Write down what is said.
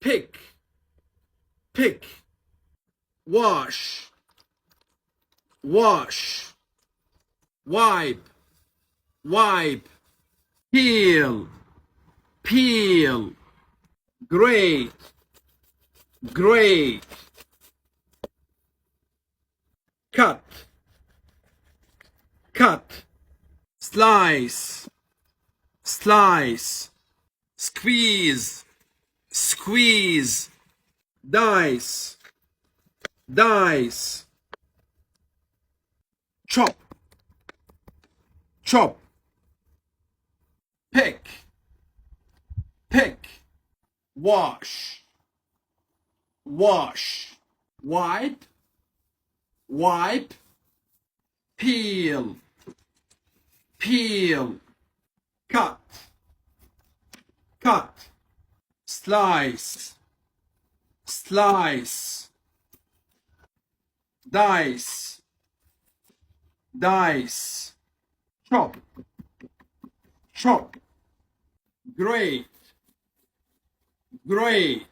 pick, pick, wash, wash, wipe, wipe, peel, peel, grate, grate, cut, cut, slice, slice, squeeze, squeeze, dice, dice, chop, chop, pick, pick, wash, wash, wipe, wipe, peel, peel, cut, cut, slice, slice, dice, dice, chop, chop, grate, grate,